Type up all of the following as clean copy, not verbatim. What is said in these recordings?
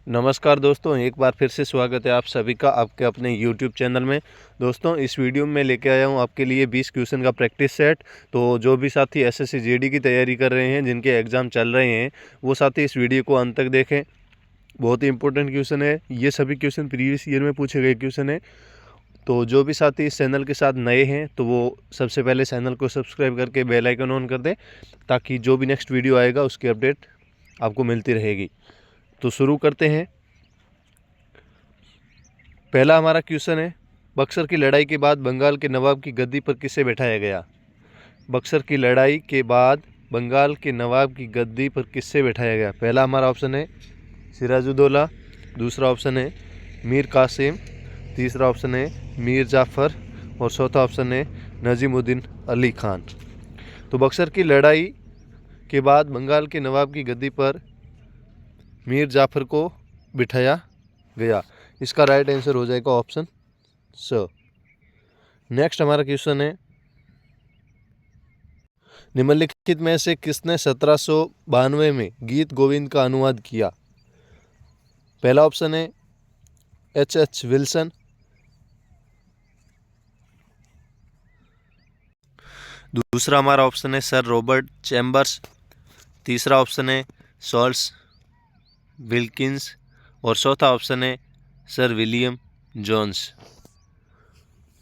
नमस्कार दोस्तों, एक बार फिर से स्वागत है आप सभी का आपके अपने YouTube चैनल में। दोस्तों, इस वीडियो में लेके आया हूँ आपके लिए 20 क्वेश्चन का प्रैक्टिस सेट। तो जो भी साथी एसएससी जीडी की तैयारी कर रहे हैं, जिनके एग्ज़ाम चल रहे हैं, वो साथी इस वीडियो को अंत तक देखें। बहुत ही इंपॉर्टेंट क्वेश्चन है। ये सभी क्वेश्चन प्रीवियस ईयर में पूछे गए क्वेश्चन है। तो जो भी साथी इस चैनल के साथ नए हैं, तो वो सबसे पहले चैनल को सब्सक्राइब करके बेल आइकन ऑन कर दें, ताकि जो भी नेक्स्ट वीडियो आएगा उसकी अपडेट आपको मिलती रहेगी। तो शुरू करते हैं। पहला हमारा क्वेश्चन है, बक्सर की लड़ाई के बाद बंगाल के नवाब की गद्दी पर किसे बैठाया गया? बक्सर की लड़ाई के बाद बंगाल के नवाब की गद्दी पर किससे बैठाया गया? पहला हमारा ऑप्शन है सिराजुद्दौला, दूसरा ऑप्शन है मीर कासिम, तीसरा ऑप्शन है मीर जाफ़र और चौथा ऑप्शन है नजीमुद्दीन अली खान। तो बक्सर की लड़ाई के बाद बंगाल के नवाब की गद्दी पर मीर जाफ़र को बिठाया गया। इसका राइट आंसर हो जाएगा ऑप्शन स। नेक्स्ट हमारा क्वेश्चन है, निम्नलिखित में से किसने 1792 में गीत गोविंद का अनुवाद किया? पहला ऑप्शन है H.H. विल्सन, दूसरा हमारा ऑप्शन है सर रॉबर्ट चैम्बर्स, तीसरा ऑप्शन है चार्ल्स विल्किंस और चौथा ऑप्शन है सर विलियम जोन्स।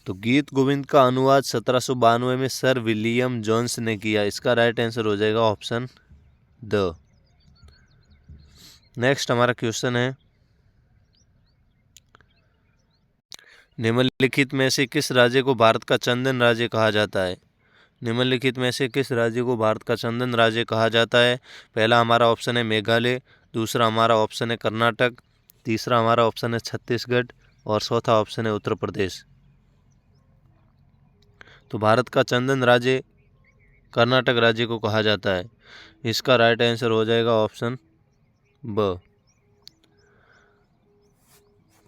तो गीत गोविंद का अनुवाद 1792 में सर विलियम जोन्स ने किया। इसका राइट आंसर हो जाएगा ऑप्शन द। नेक्स्ट हमारा क्वेश्चन है, निम्नलिखित में से किस राज्य को भारत का चंदन राज्य कहा जाता है? निम्नलिखित में से किस राज्य को भारत का चंदन राज्य कहा जाता है? पहला हमारा ऑप्शन है मेघालय, दूसरा हमारा ऑप्शन है कर्नाटक, तीसरा हमारा ऑप्शन है छत्तीसगढ़ और चौथा ऑप्शन है उत्तर प्रदेश। तो भारत का चंदन राज्य कर्नाटक राज्य को कहा जाता है। इसका राइट आंसर हो जाएगा ऑप्शन ब।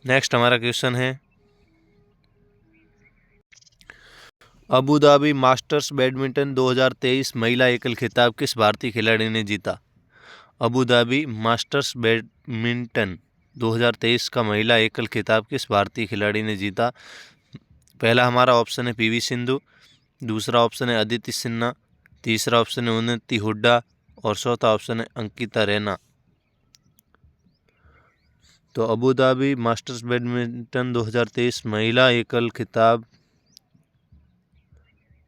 नेक्स्ट हमारा क्वेश्चन है, अबू धाबी मास्टर्स बैडमिंटन 2023 महिला एकल खिताब किस भारतीय खिलाड़ी ने जीता? अबू धाबी मास्टर्स बैडमिंटन 2023 का महिला एकल खिताब किस भारतीय खिलाड़ी ने जीता? पहला हमारा ऑप्शन है पीवी सिंधु, दूसरा ऑप्शन है अदिति सिन्हा, तीसरा ऑप्शन है उन्नति हुड्डा और चौथा ऑप्शन है अंकिता रैना। तो अबू धाबी मास्टर्स बैडमिंटन 2023 महिला एकल खिताब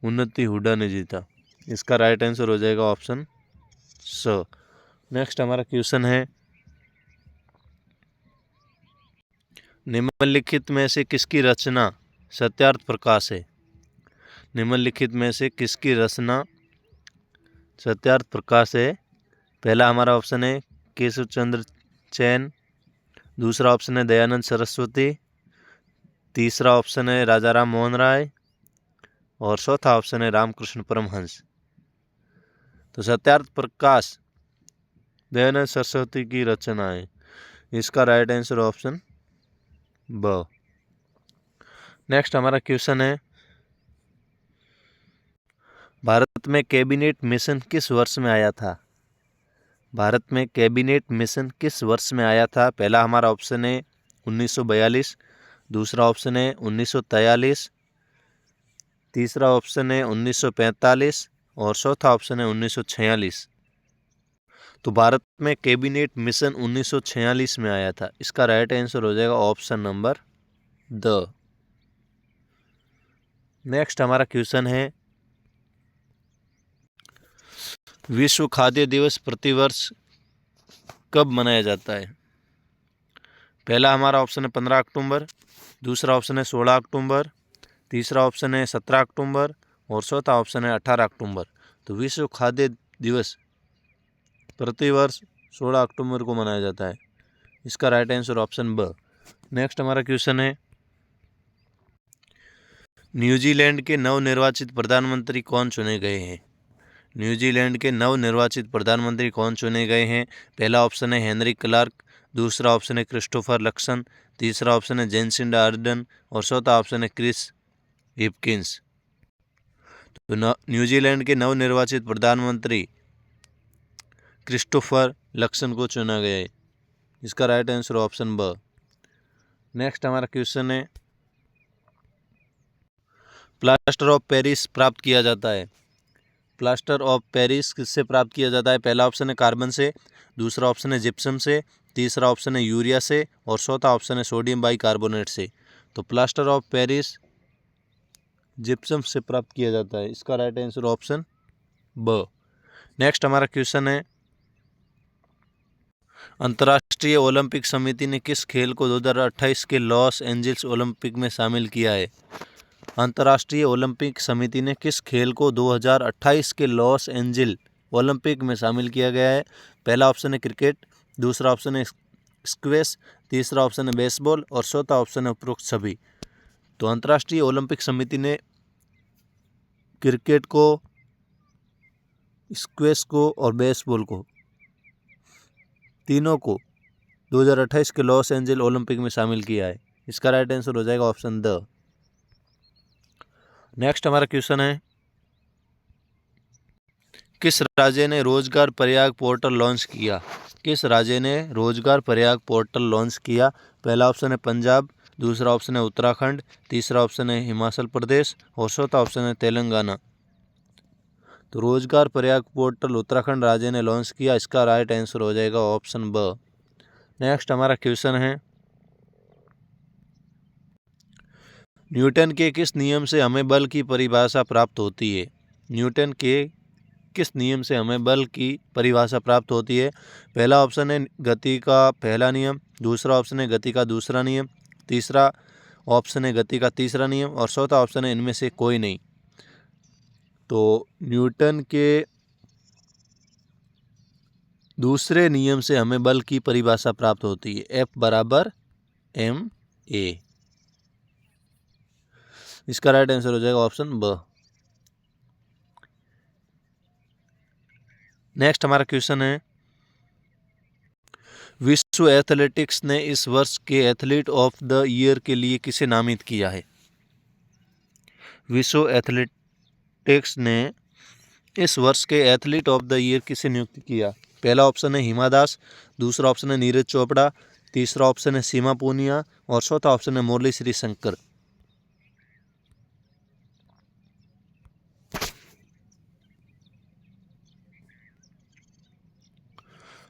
उन्नति हुड्डा ने जीता। इसका राइट आंसर हो जाएगा ऑप्शन स। नेक्स्ट हमारा क्वेश्चन है, निम्नलिखित में से किसकी रचना सत्यार्थ प्रकाश है? निम्नलिखित में से किसकी रचना सत्यार्थ प्रकाश है? पहला हमारा ऑप्शन है केशव चंद्र चैन, दूसरा ऑप्शन है दयानंद सरस्वती, तीसरा ऑप्शन है राजा राम मोहन राय और चौथा ऑप्शन है रामकृष्ण परमहंस। तो सत्यार्थ प्रकाश दयानंद सरस्वती की रचना है। इसका राइट आंसर ऑप्शन ब। नेक्स्ट हमारा क्वेश्चन है, भारत में कैबिनेट मिशन किस वर्ष में आया था? भारत में कैबिनेट मिशन किस वर्ष में आया था? पहला हमारा ऑप्शन है 1942, दूसरा ऑप्शन है 1943, तीसरा ऑप्शन है 1945 और चौथा ऑप्शन है 1946। तो भारत में कैबिनेट मिशन 1946 में आया था। इसका राइट आंसर हो जाएगा ऑप्शन नंबर द। नेक्स्ट हमारा क्वेश्चन है, विश्व खाद्य दिवस प्रतिवर्ष कब मनाया जाता है? पहला हमारा ऑप्शन है 15 अक्टूबर, दूसरा ऑप्शन है 16 अक्टूबर, तीसरा ऑप्शन है 17 अक्टूबर और चौथा ऑप्शन है 18 अक्टूबर। तो विश्व खाद्य दिवस प्रतिवर्ष 16 अक्टूबर को मनाया जाता है। इसका राइट आंसर ऑप्शन ब। नेक्स्ट हमारा क्वेश्चन है, न्यूजीलैंड के नवनिर्वाचित प्रधानमंत्री कौन चुने गए हैं? न्यूजीलैंड के नवनिर्वाचित प्रधानमंत्री कौन चुने गए हैं? पहला ऑप्शन है हेनरी क्लार्क, दूसरा ऑप्शन है क्रिस्टोफर लक्सन, तीसरा ऑप्शन है जेसिंडा अर्डन और चौथा ऑप्शन है क्रिस हिपकिंस। तो न्यूजीलैंड के नवनिर्वाचित प्रधानमंत्री क्रिस्टोफर लक्सन को चुना गया है। इसका राइट आंसर ऑप्शन ब। नेक्स्ट हमारा क्वेश्चन है, प्लास्टर ऑफ पेरिस प्राप्त किया जाता है। प्लास्टर ऑफ पेरिस किससे प्राप्त किया जाता है? पहला ऑप्शन है कार्बन से, दूसरा ऑप्शन है जिप्सम से, तीसरा ऑप्शन है यूरिया से और चौथा ऑप्शन है सोडियम बाइकार्बोनेट से। तो प्लास्टर ऑफ पेरिस जिप्सम से प्राप्त किया जाता है। इसका राइट आंसर ऑप्शन ब। नेक्स्ट हमारा क्वेश्चन है, अंतर्राष्ट्रीय ओलंपिक समिति ने किस खेल को 2028 के लॉस एंजल्स ओलंपिक में शामिल किया है? अंतर्राष्ट्रीय ओलंपिक समिति ने किस खेल को 2028 के लॉस एंजल ओलंपिक में शामिल किया गया है? पहला ऑप्शन है क्रिकेट, दूसरा ऑप्शन है स्क्वैश, तीसरा ऑप्शन है बेसबॉल और चौथा ऑप्शन है उपरोक्त सभी। तो अंतर्राष्ट्रीय ओलंपिक समिति ने क्रिकेट को, स्क्वैश को और बेसबॉल को, तीनों को 2028 के लॉस एंजल ओलंपिक में शामिल किया है। इसका राइट आंसर हो जाएगा ऑप्शन द। नेक्स्ट हमारा क्वेश्चन है, किस राज्य ने रोजगार प्रयाग पोर्टल लॉन्च किया? किस राज्य ने रोजगार प्रयाग पोर्टल लॉन्च किया? पहला ऑप्शन है पंजाब, दूसरा ऑप्शन है उत्तराखंड, तीसरा ऑप्शन है हिमाचल प्रदेश और चौथा ऑप्शन है तेलंगाना। तो रोजगार प्रयाग पोर्टल उत्तराखंड राज्य ने लॉन्च किया। इसका राइट आंसर हो जाएगा ऑप्शन ब। नेक्स्ट हमारा क्वेश्चन है, न्यूटन के किस नियम से हमें बल की परिभाषा प्राप्त होती है? न्यूटन के किस नियम से हमें बल की परिभाषा प्राप्त होती है? पहला ऑप्शन है गति का पहला नियम, दूसरा ऑप्शन है गति का दूसरा नियम, तीसरा ऑप्शन है गति का तीसरा नियम और चौथा ऑप्शन है इनमें से कोई नहीं। तो न्यूटन के दूसरे नियम से हमें बल की परिभाषा प्राप्त होती है, F बराबर ma। इसका राइट आंसर हो जाएगा ऑप्शन ब। नेक्स्ट हमारा क्वेश्चन है, विश्व एथलेटिक्स ने इस वर्ष के एथलीट ऑफ द ईयर के लिए किसे नामित किया है? विश्व एथलेटिक्स ने इस वर्ष के एथलीट ऑफ द ईयर किसे नियुक्त किया? पहला ऑप्शन है हिमा दास, दूसरा ऑप्शन है नीरज चोपड़ा, तीसरा ऑप्शन है सीमा पूनिया और चौथा ऑप्शन है मुरली श्री शंकर।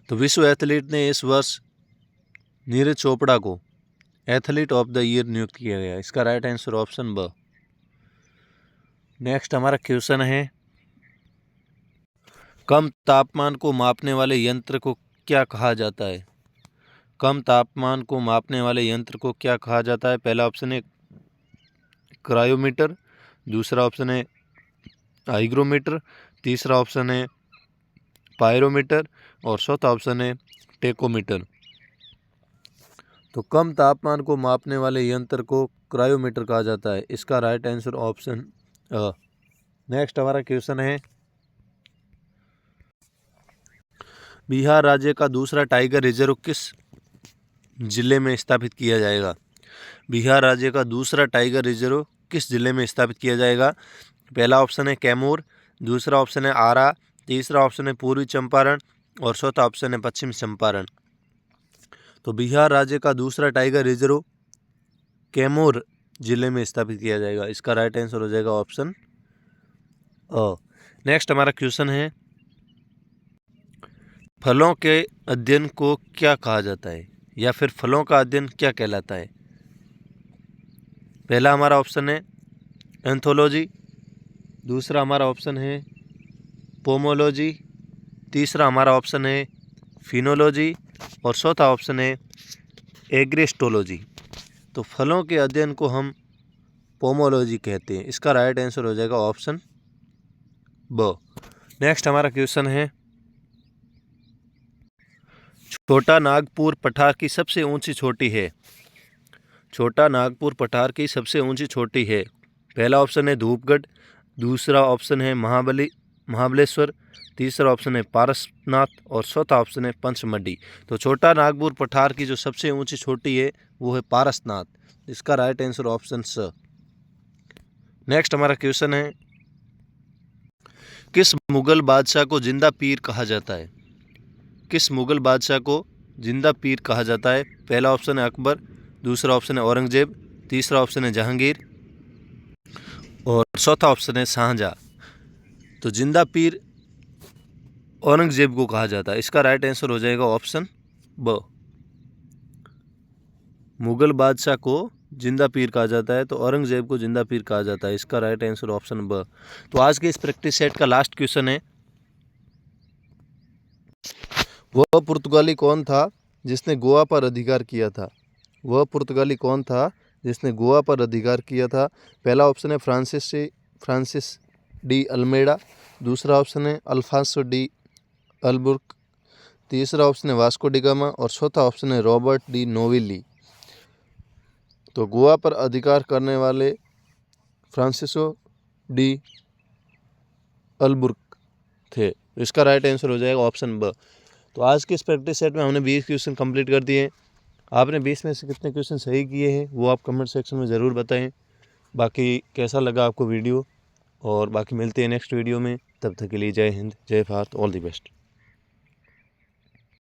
तो विश्व एथलीट ने इस वर्ष नीरज चोपड़ा को एथलीट ऑफ द ईयर नियुक्त किया गया। इसका राइट आंसर ऑप्शन ब। नेक्स्ट हमारा क्वेश्चन है, कम तापमान को मापने वाले यंत्र को क्या कहा जाता है? कम तापमान को मापने वाले यंत्र को क्या कहा जाता है? पहला ऑप्शन है क्रायोमीटर, दूसरा ऑप्शन है हाइग्रोमीटर, तीसरा ऑप्शन है पायरोमीटर और चौथा ऑप्शन है टेकोमीटर। तो कम तापमान को मापने वाले यंत्र को क्रायोमीटर कहा जाता है। इसका राइट आंसर ऑप्शन अ। नेक्स्ट हमारा क्वेश्चन है, बिहार राज्य का दूसरा टाइगर रिजर्व किस जिले में स्थापित किया जाएगा? बिहार राज्य का दूसरा टाइगर रिजर्व किस जिले में स्थापित किया जाएगा? पहला ऑप्शन है कैमूर, दूसरा ऑप्शन है आरा, तीसरा ऑप्शन है पूर्वी चंपारण और चौथा ऑप्शन है पश्चिम चंपारण। तो बिहार राज्य का दूसरा टाइगर रिजर्व कैमूर जिले में स्थापित किया जाएगा। इसका राइट आंसर हो जाएगा ऑप्शन अ। नेक्स्ट हमारा क्वेश्चन है, फलों के अध्ययन को क्या कहा जाता है या फिर फलों का अध्ययन क्या कहलाता है? पहला हमारा ऑप्शन है एंथोलॉजी, दूसरा हमारा ऑप्शन है पोमोलॉजी, तीसरा हमारा ऑप्शन है फिनोलॉजी और चौथा ऑप्शन है एग्रेस्टोलॉजी। तो फलों के अध्ययन को हम पोमोलॉजी कहते हैं। इसका राइट आंसर हो जाएगा ऑप्शन ब। नेक्स्ट हमारा क्वेश्चन है, छोटा नागपुर पठार की सबसे ऊंची चोटी है? छोटा नागपुर पठार की सबसे ऊंची चोटी है। पहला ऑप्शन है धूपगढ़, दूसरा ऑप्शन है महाबलेश्वर, तीसरा ऑप्शन है पारसनाथ और चौथा ऑप्शन है पंचमढ़ी। तो छोटा नागपुर पठार की जो सबसे ऊंची चोटी है वो है पारसनाथ। इसका राइट आंसर ऑप्शन स। नेक्स्ट हमारा क्वेश्चन है, किस मुगल बादशाह को जिंदा पीर कहा जाता है? किस मुगल बादशाह को जिंदा पीर कहा जाता है? पहला ऑप्शन है अकबर, दूसरा ऑप्शन है औरंगजेब, तीसरा ऑप्शन है जहांगीर और चौथा ऑप्शन है शाहजहां। तो जिंदा पीर औरंगजेब को कहा जाता है। इसका राइट आंसर हो जाएगा ऑप्शन ब। मुगल बादशाह को जिंदा पीर कहा जाता है तो औरंगजेब को जिंदा पीर कहा जाता है। इसका राइट आंसर ऑप्शन ब। तो आज के इस प्रैक्टिस सेट का लास्ट क्वेश्चन है, वह पुर्तगाली कौन था जिसने गोवा पर अधिकार किया था? वह पुर्तगाली कौन था जिसने गोवा पर अधिकार किया था? पहला ऑप्शन है फ्रांसिस डी अल्मेडा, दूसरा ऑप्शन है अल्फांसो डी अल्बुर्क, तीसरा ऑप्शन है वास्को डी गामा और चौथा ऑप्शन है रॉबर्ट डी नोवेली। तो गोवा पर अधिकार करने वाले फ्रांसिसो डी अल्बुर्क थे। इसका राइट आंसर हो जाएगा ऑप्शन ब। तो आज के इस प्रैक्टिस सेट में हमने 20 क्वेश्चन कंप्लीट कर दिए हैं। आपने 20 में से कितने क्वेश्चन सही किए हैं वो आप कमेंट सेक्शन में ज़रूर बताएं। बाकी कैसा लगा आपको वीडियो, और बाकी मिलते हैं नेक्स्ट वीडियो में। तब तक के लिए जय हिंद, जय भारत, ऑल द बेस्ट।